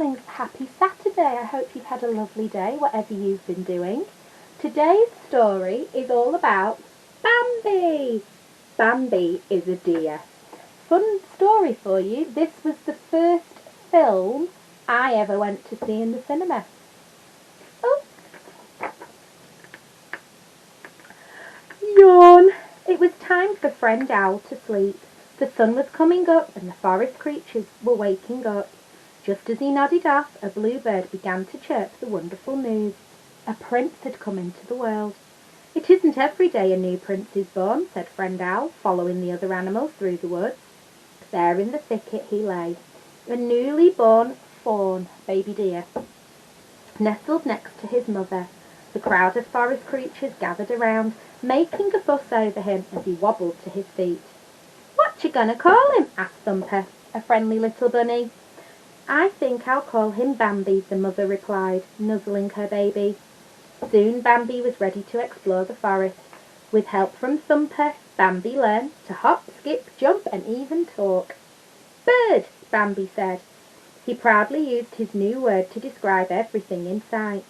darlings, happy Saturday. I hope you've had a lovely day, whatever you've been doing. Today's story is all about Bambi. Bambi is a deer. Fun story for you. This was the first film I ever went to see in the cinema. Oh. Yawn. It was time for Friend Owl to sleep. The sun was coming up and the forest creatures were waking up. Just as he nodded off, a bluebird began to chirp the wonderful news. A prince had come into the world. "It isn't every day a new prince is born," said Friend Owl, following the other animals through the woods. There in the thicket he lay, a newly born fawn baby deer, nestled next to his mother. The crowd of forest creatures gathered around, making a fuss over him as he wobbled to his feet. "What you gonna call him?" asked Thumper, a friendly little bunny. "I think I'll call him Bambi," the mother replied, nuzzling her baby. Soon Bambi was ready to explore the forest. With help from Thumper, Bambi learned to hop, skip, jump, and even talk. "Bird," Bambi said. He proudly used his new word to describe everything in sight.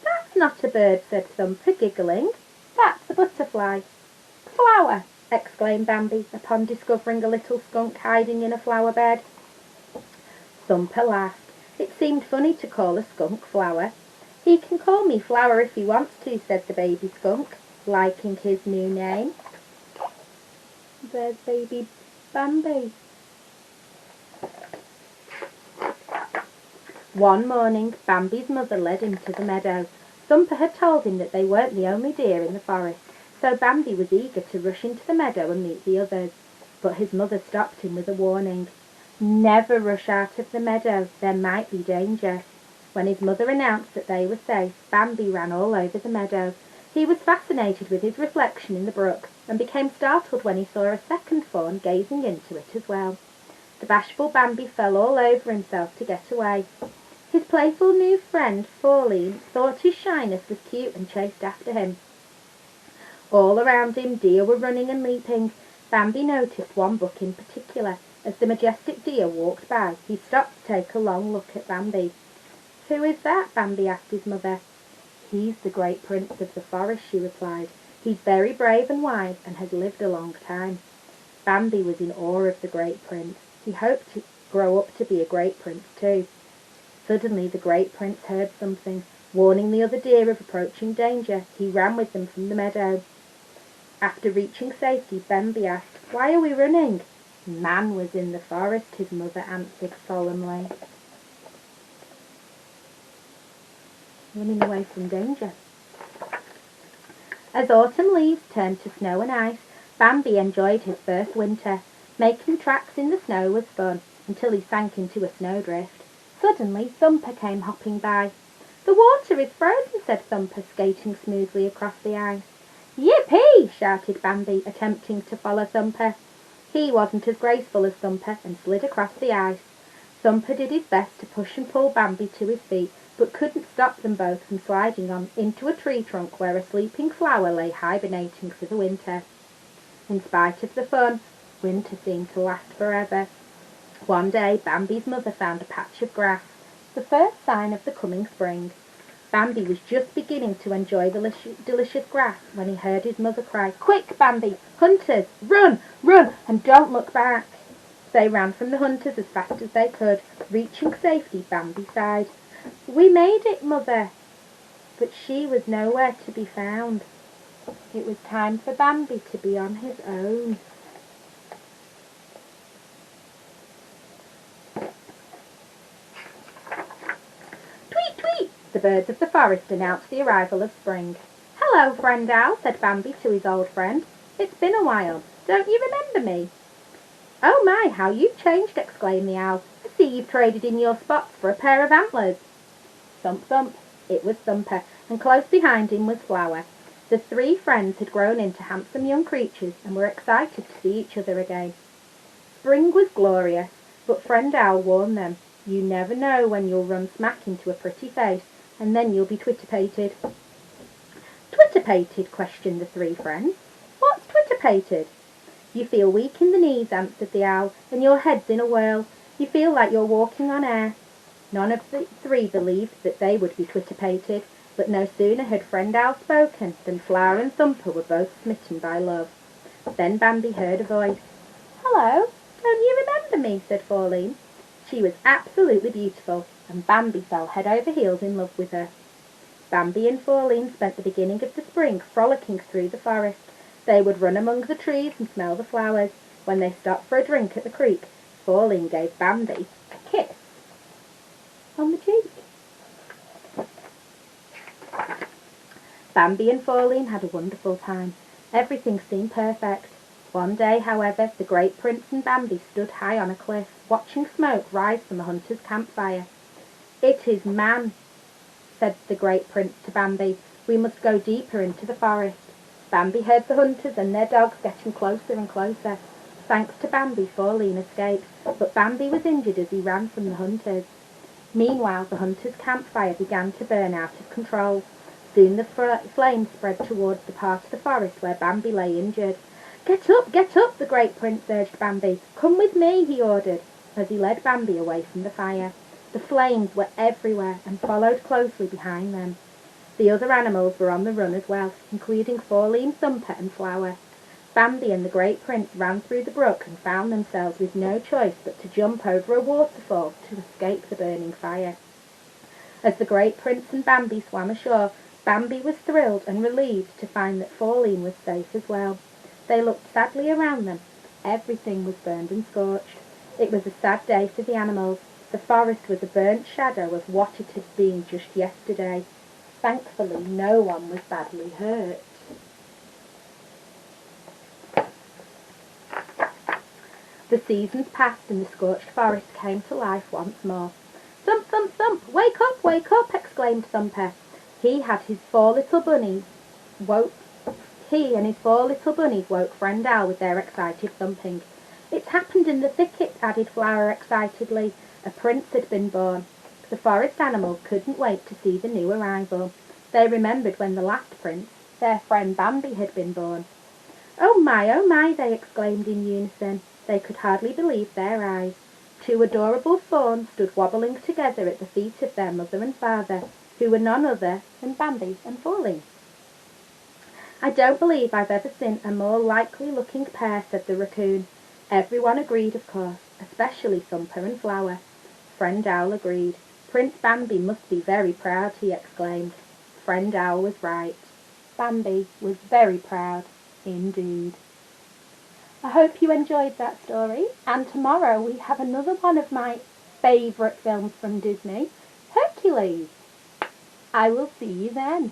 "That's not a bird," said Thumper, giggling. "That's a butterfly." "Flower," exclaimed Bambi, upon discovering a little skunk hiding in a flower bed. Thumper laughed. It seemed funny to call a skunk Flower. "He can call me Flower if he wants to," said the baby skunk, liking his new name. There's baby Bambi. One morning, Bambi's mother led him to the meadow. Thumper had told him that they weren't the only deer in the forest, so Bambi was eager to rush into the meadow and meet the others. But his mother stopped him with a warning. "Never rush out of the meadow, there might be danger." When his mother announced that they were safe, Bambi ran all over the meadow. He was fascinated with his reflection in the brook, and became startled when he saw a second fawn gazing into it as well. The bashful Bambi fell all over himself to get away. His playful new friend, Fawline, thought his shyness was cute and chased after him. All around him, deer were running and leaping. Bambi noticed one buck in particular. As the majestic deer walked by, he stopped to take a long look at Bambi. "Who is that?" Bambi asked his mother. "He's the great prince of the forest," she replied. "He's very brave and wise and has lived a long time." Bambi was in awe of the great prince. He hoped to grow up to be a great prince too. Suddenly the great prince heard something. Warning the other deer of approaching danger, he ran with them from the meadow. After reaching safety, Bambi asked, "Why are we running?" "Man was in the forest," his mother answered solemnly. Running away from danger. As autumn leaves turned to snow and ice, Bambi enjoyed his first winter. Making tracks in the snow was fun, until he sank into a snowdrift. Suddenly, Thumper came hopping by. "The water is frozen," said Thumper, skating smoothly across the ice. "Yippee!" shouted Bambi, attempting to follow Thumper. He wasn't as graceful as Thumper and slid across the ice. Thumper did his best to push and pull Bambi to his feet, but couldn't stop them both from sliding on into a tree trunk where a sleeping flower lay hibernating for the winter. In spite of the fun, winter seemed to last forever. One day, Bambi's mother found a patch of grass, the first sign of the coming spring. Bambi was just beginning to enjoy the delicious grass when he heard his mother cry, "Quick, Bambi! Hunters! Run! Run! And don't look back!" They ran from the hunters as fast as they could. Reaching safety, Bambi sighed. "We made it, Mother." But she was nowhere to be found. It was time for Bambi to be on his own. "Tweet, tweet!" The birds of the forest announced the arrival of spring. "Hello, Friend Owl," said Bambi to his old friend. "It's been a while. Don't you remember me?" "Oh my, how you've changed!" exclaimed the owl. "I see you've traded in your spots for a pair of antlers." Thump, thump. It was Thumper, and close behind him was Flower. The three friends had grown into handsome young creatures and were excited to see each other again. Spring was glorious, but Friend Owl warned them, "You never know when you'll run smack into a pretty face, and then you'll be twitterpated." "Twitterpated?" questioned the three friends. "What's twitterpated?" "You feel weak in the knees," answered the owl, "and your head's in a whirl. You feel like you're walking on air." None of the three believed that they would be twitterpated, but no sooner had Friend Owl spoken than Flower and Thumper were both smitten by love. Then Bambi heard a voice. "Hello, don't you remember me?" said Pauline. She was absolutely beautiful, and Bambi fell head over heels in love with her. Bambi and Pauline spent the beginning of the spring frolicking through the forest. They would run among the trees and smell the flowers. When they stopped for a drink at the creek, Pauline gave Bambi a kiss on the cheek. Bambi and Pauline had a wonderful time. Everything seemed perfect. One day, however, the great prince and Bambi stood high on a cliff, watching smoke rise from the hunter's campfire. "It is man," said the great prince to Bambi. "We must go deeper into the forest." Bambi heard the hunters and their dogs getting closer and closer. Thanks to Bambi, Pauline escaped, but Bambi was injured as he ran from the hunters. Meanwhile, the hunters' campfire began to burn out of control. Soon the flames spread towards the part of the forest where Bambi lay injured. Get up, the great prince urged Bambi. "Come with me," he ordered, as he led Bambi away from the fire. The flames were everywhere and followed closely behind them. The other animals were on the run as well, including Pauline, Thumper and Flower. Bambi and the great prince ran through the brook and found themselves with no choice but to jump over a waterfall to escape the burning fire. As the great prince and Bambi swam ashore, Bambi was thrilled and relieved to find that Pauline was safe as well. They looked sadly around them. Everything was burned and scorched. It was a sad day for the animals. The forest was a burnt shadow of what it had been just yesterday. Thankfully, no one was badly hurt. The seasons passed and the scorched forest came to life once more. "Thump, thump, thump! Wake up!" exclaimed Thumper. He and his four little bunnies woke Friend Owl with their excited thumping. "It's happened in the thicket," added Flower excitedly. A prince had been born. The forest animals couldn't wait to see the new arrival. They remembered when the last prince, their friend Bambi, had been born. Oh my, they exclaimed in unison. They could hardly believe their eyes. Two adorable fawns stood wobbling together at the feet of their mother and father, who were none other than Bambi and Pauline. "I don't believe I've ever seen a more likely-looking pair," said the raccoon. Everyone agreed, of course, especially Thumper and Flower. Friend Owl agreed. "Prince Bambi must be very proud," he exclaimed. Friend Owl was right. Bambi was very proud indeed. I hope you enjoyed that story, and tomorrow we have another one of my favourite films from Disney, Hercules. I will see you then.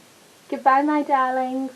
Goodbye, my darlings.